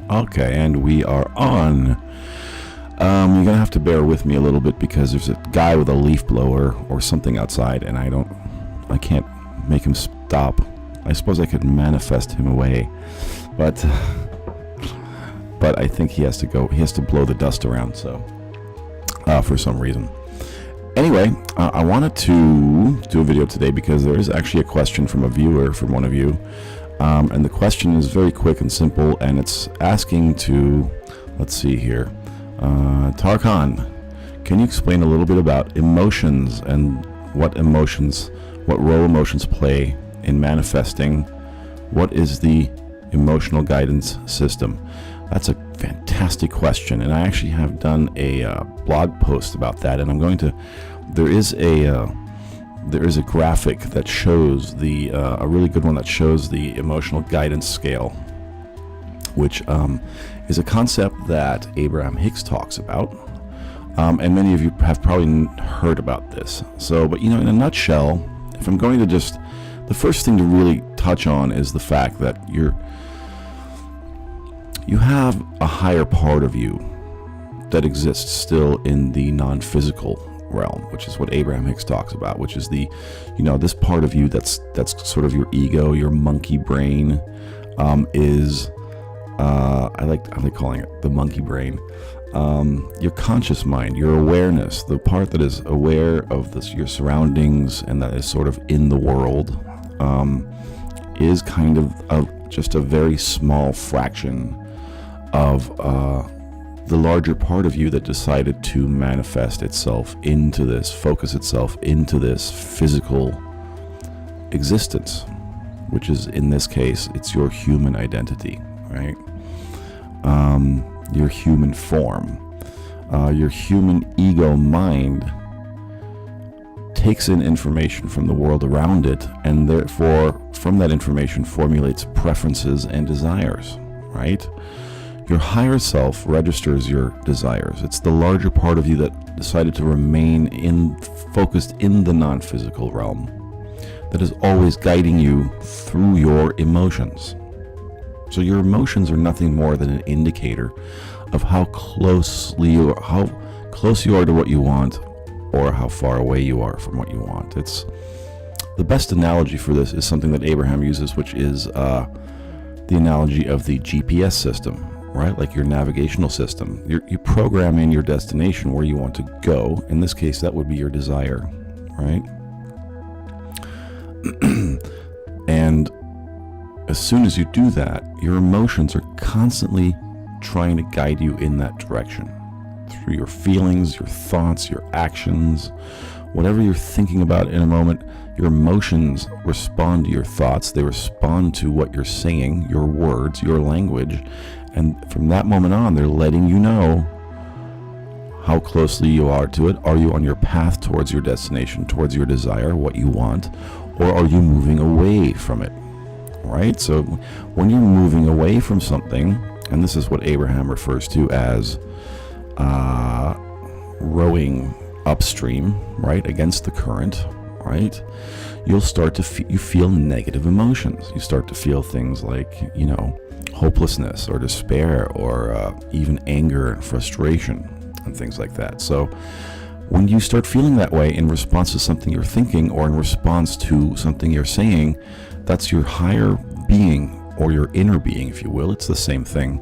Okay, and we are on. You're gonna have to bear with me a little bit because there's a guy with a leaf blower or something outside, and I can't make him stop. I suppose I could manifest him away, but I think he has to go. He has to blow the dust around. So, for some reason. Anyway, I wanted to do a video today because there is actually a question from a viewer, from one of you. And the question is very quick and simple, and it's asking to, let's see here, Tarkan, can you explain a little bit about emotions and what role emotions play in manifesting? What is the emotional guidance system? That's a fantastic question, and I actually have done a blog post about that, and I'm going to, there is a graphic that shows a really good one that shows the emotional guidance scale, which is a concept that Abraham Hicks talks about, and many of you have probably heard about this. So, but in a nutshell, if I'm going to just, the first thing to really touch on is the fact that you have a higher part of you that exists still in the non-physical realm, which is what Abraham Hicks talks about, which is the, this part of you that's sort of your ego, your monkey brain, is I like calling it the monkey brain. Your conscious mind, your awareness, the part that is aware of your surroundings and that is sort of in the world, is kind of just a very small fraction of the larger part of you that decided to manifest itself into this, focus itself into this physical existence, which is, in this case, it's your human identity, right? Your human form. Your human ego mind takes in information from the world around it, and therefore, from that information, formulates preferences and desires, right? Your higher self registers your desires. It's the larger part of you that decided to remain focused in the non-physical realm that is always guiding you through your emotions. So your emotions are nothing more than an indicator of how close you are to what you want, or how far away you are from what you want. It's the best analogy for this is something that Abraham uses, which is the analogy of the GPS system. Right, like your navigational system. You program in your destination where you want to go. In this case, that would be your desire, right? And as soon as you do that, your emotions are constantly trying to guide you in that direction. Through your feelings, your thoughts, your actions, whatever you're thinking about in a moment, your emotions respond to your thoughts. They respond to what you're saying, your words, your language. And from that moment on, they're letting you know how closely you are to it. Are you on your path towards your destination, towards your desire, what you want, or are you moving away from it? Right? So when you're moving away from something, and this is what Abraham refers to as rowing upstream, right, against the current, right? You'll start to you feel negative emotions. You start to feel things like, hopelessness or despair, or even anger and frustration and things like that. So when you start feeling that way in response to something you're thinking, or in response to something you're saying, that's your higher being, or your inner being, if you will. It's the same thing,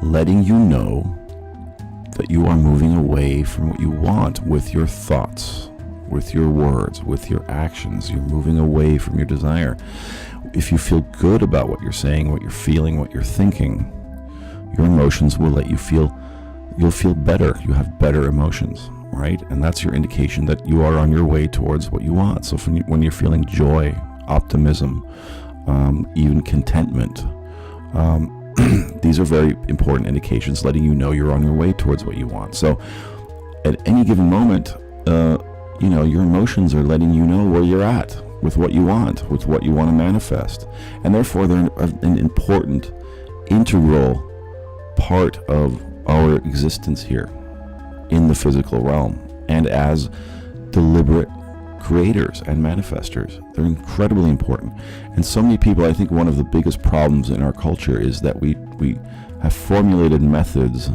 letting you know that you are moving away from what you want with your thoughts, with your words, with your actions. You're moving away from your desire. If you feel good about what you're saying, what you're feeling, what you're thinking, your emotions will let you feel, you'll feel better. You have better emotions, right? And that's your indication that you are on your way towards what you want. So when you're feeling joy, optimism, even contentment, these are very important indications letting you know you're on your way towards what you want. So at any given moment, your emotions are letting you know where you're at with what you want, with what you want to manifest. And therefore, they're an important, integral part of our existence here in the physical realm, and as deliberate, creators and manifestors. They're incredibly important. And so many people, I think one of the biggest problems in our culture is that we have formulated methods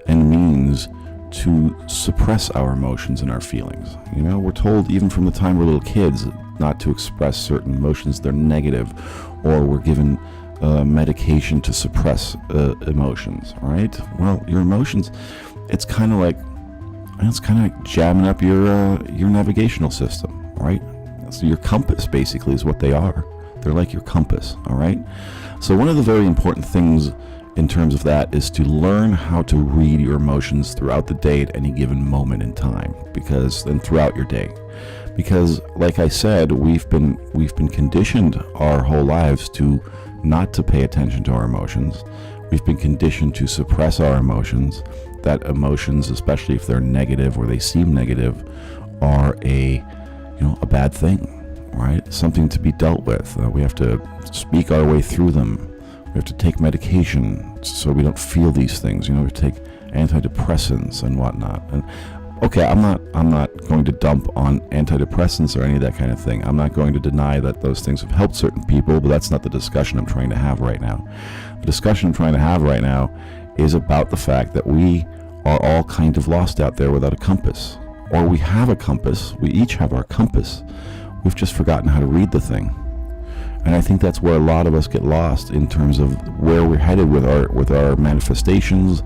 and means to suppress our emotions and our feelings. You know, we're told even from the time we're little kids not to express certain emotions, they're negative, or we're given medication to suppress emotions, right? Well, your emotions, it's kind of like jamming up your navigational system, right? So your compass basically is what they are. They're like your compass, all right? So one of the very important things in terms of that is to learn how to read your emotions throughout the day at any given moment in time, and throughout your day. Because like I said, we've been conditioned our whole lives to not to pay attention to our emotions. We've been conditioned to suppress our emotions, that emotions, especially if they're negative or they seem negative, are a bad thing, right? Something to be dealt with. We have to speak our way through them. We have to take medication so we don't feel these things. We take antidepressants and whatnot. And okay, I'm not going to dump on antidepressants or any of that kind of thing. I'm not going to deny that those things have helped certain people, but that's not the discussion I'm trying to have right now. The discussion I'm trying to have right now is about the fact that we are all kind of lost out there without a compass. Or we have a compass. We each have our compass. We've just forgotten how to read the thing. And I think that's where a lot of us get lost in terms of where we're headed with our manifestations,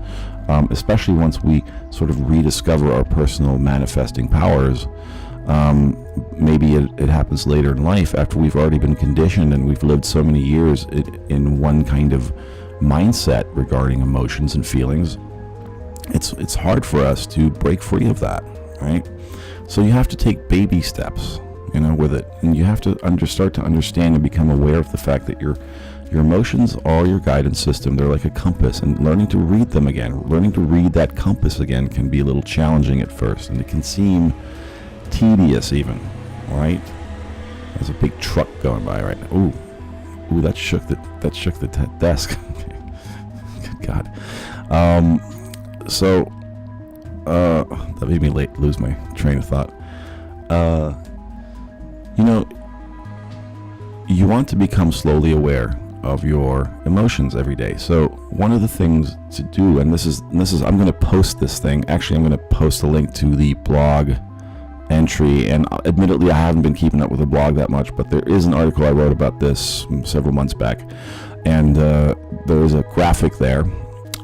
especially once we sort of rediscover our personal manifesting powers. Maybe it happens later in life after we've already been conditioned and we've lived so many years in one kind of mindset regarding emotions and feelings. It's hard for us to break free of that, right? So you have to take baby steps, with it, and you have to start to understand and become aware of the fact that your emotions are your guidance system. They're like a compass, and learning to read them again, learning to read that compass again can be a little challenging at first, and it can seem tedious even, right? There's a big truck going by right now. Ooh, that shook the desk. Good God. That made me lose my train of thought. You want to become slowly aware of your emotions every day. So one of the things to do, and this is I'm going to post this thing. Actually, I'm going to post a link to the blog entry, and admittedly I haven't been keeping up with the blog that much, but there is an article I wrote about this several months back, and there is a graphic there.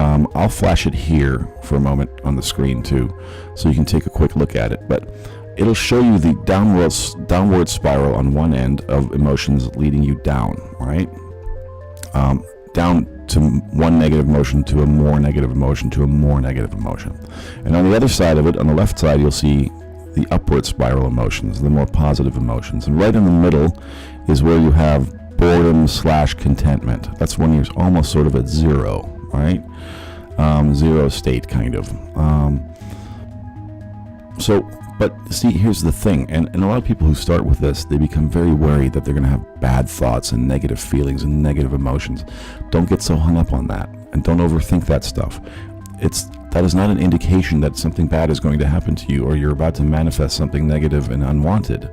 I'll flash it here for a moment on the screen too, so you can take a quick look at it, but it'll show you the downward spiral on one end of emotions leading you down, right? Down to one negative emotion, to a more negative emotion, to a more negative emotion. And on the other side of it, on the left side, you'll see the upward spiral emotions, the more positive emotions. And right in the middle is where you have boredom/contentment. That's when you're almost sort of at zero, right? Zero state, kind of. But see, here's the thing, and a lot of people who start with this, they become very worried that they're going to have bad thoughts and negative feelings and negative emotions. Don't get so hung up on that, and don't overthink that stuff. That is not an indication that something bad is going to happen to you or you're about to manifest something negative and unwanted.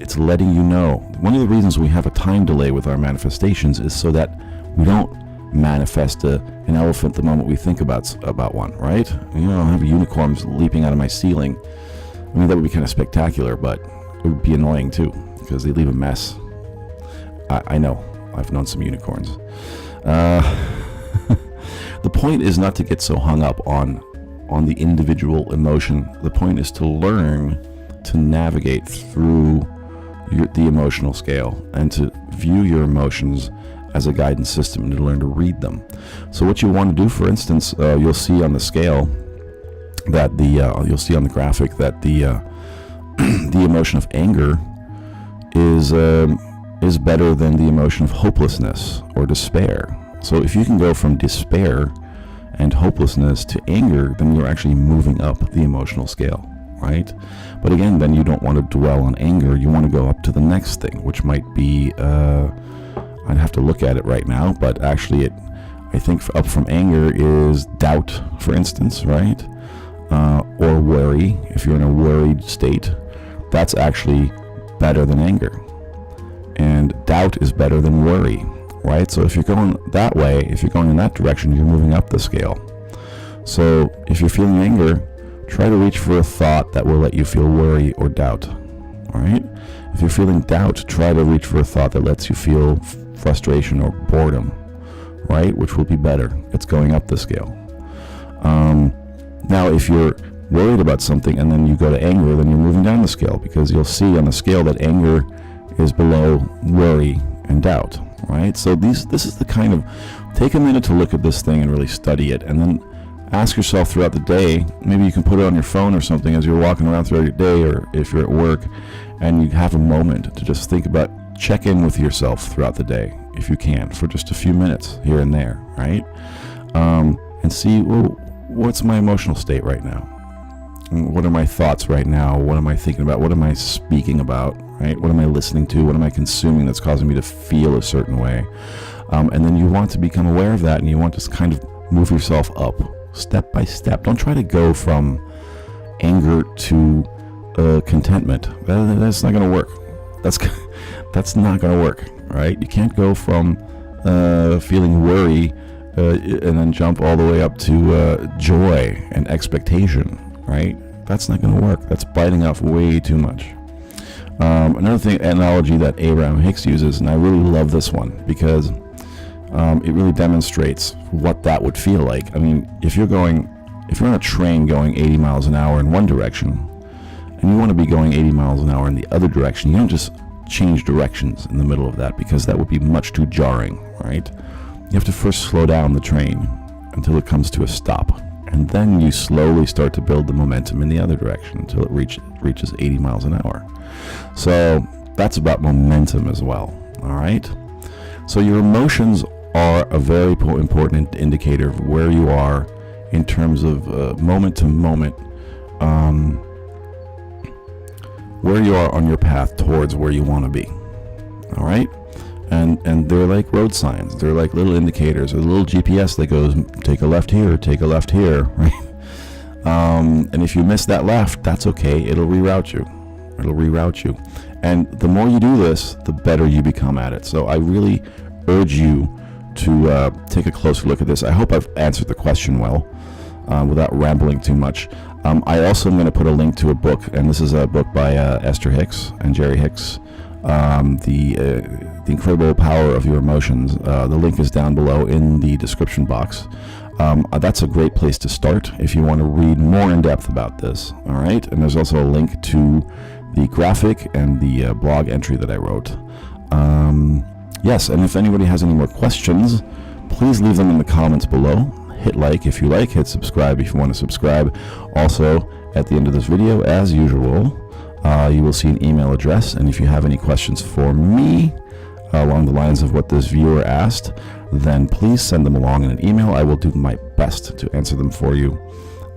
It's letting you know. One of the reasons we have a time delay with our manifestations is so that we don't manifest an elephant the moment we think about one, right? I have unicorns leaping out of my ceiling. I mean, that would be kind of spectacular, but it would be annoying too, because they leave a mess. I know. I've known some unicorns. The point is not to get so hung up on the individual emotion. The point is to learn to navigate through the emotional scale and to view your emotions as a guidance system and to learn to read them. So what you want to do, for instance, you'll see on the scale that you'll see on the graphic that the emotion of anger is better than the emotion of hopelessness or despair. So if you can go from despair and hopelessness to anger, then you're actually moving up the emotional scale, right? But again, then you don't want to dwell on anger. You want to go up to the next thing, which might be I'd have to look at it right now, but actually I think up from anger is doubt, for instance, right? Or worry, if you're in a worried state. that's actually better than anger. And doubt is better than worry, right? So if you're going that way, if you're going in that direction, you're moving up the scale. So if you're feeling anger, try to reach for a thought that will let you feel worry or doubt, all right? If you're feeling doubt, try to reach for a thought that lets you feel frustration or boredom, right? Which will be better. It's going up the scale. Now, if you're worried about something and then you go to anger, then you're moving down the scale, because you'll see on the scale that anger is below worry and doubt, right? So this is the kind of, take a minute to look at this thing and really study it, and then ask yourself throughout the day, maybe you can put it on your phone or something as you're walking around throughout your day, or if you're at work, and you have a moment to just think about, check in with yourself throughout the day, if you can, for just a few minutes here and there, right? And see, well, what's my emotional state right now? What are my thoughts right now? What am I thinking about? What am I speaking about, right? What am I listening to? What am I consuming that's causing me to feel a certain way? And then you want to become aware of that, and you want to kind of move yourself up step by step. Don't try to go from anger to contentment. That's not going to work. That's not going to work, right? You can't go from feeling worry and then jump all the way up to joy and expectation, right? That's not going to work. That's biting off way too much. Another analogy that Abraham Hicks uses, and I really love this one because it really demonstrates what that would feel like. I mean, if you're on a train going 80 miles an hour in one direction, and you want to be going 80 miles an hour in the other direction, you don't just change directions in the middle of that, because that would be much too jarring, right? You have to first slow down the train until it comes to a stop, and then you slowly start to build the momentum in the other direction until it reaches 80 miles an hour. So that's about momentum as well, all right? So your emotions are a very important indicator of where you are in terms of moment to moment, where you are on your path towards where you want to be, all right? And they're like road signs. They're like little indicators, or a little GPS that goes, take a left here, take a left here, right? And if you miss that left, that's okay. It'll reroute you. And the more you do this, the better you become at it. So I really urge you to take a closer look at this. I hope I've answered the question well, without rambling too much. I also am going to put a link to a book, and this is a book by Esther Hicks and Jerry Hicks, The Incredible Power of Your Emotions. The link is down below in the description box. That's a great place to start if you want to read more in depth about this, all right? And there's also a link to the graphic and the blog entry that I wrote. Yes, and if anybody has any more questions, please leave them in the comments below. Hit like if you like, hit subscribe if you want to subscribe. Also, at the end of this video, as usual, you will see an email address, and if you have any questions for me along the lines of what this viewer asked, then please send them along in an email. I will do my best to answer them for you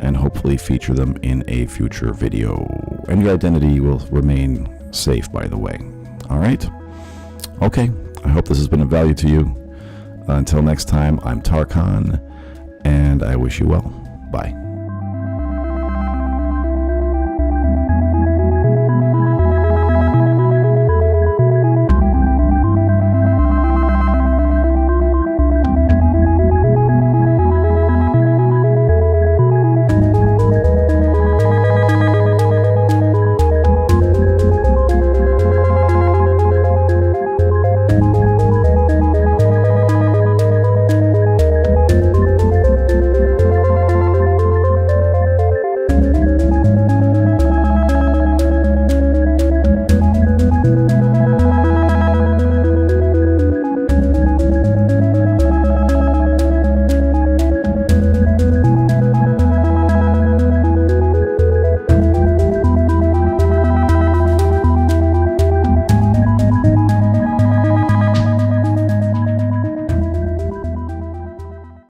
and hopefully feature them in a future video. And your identity will remain safe, by the way. All right? Okay, I hope this has been of value to you. Until next time, I'm Tarkan, and I wish you well. Bye.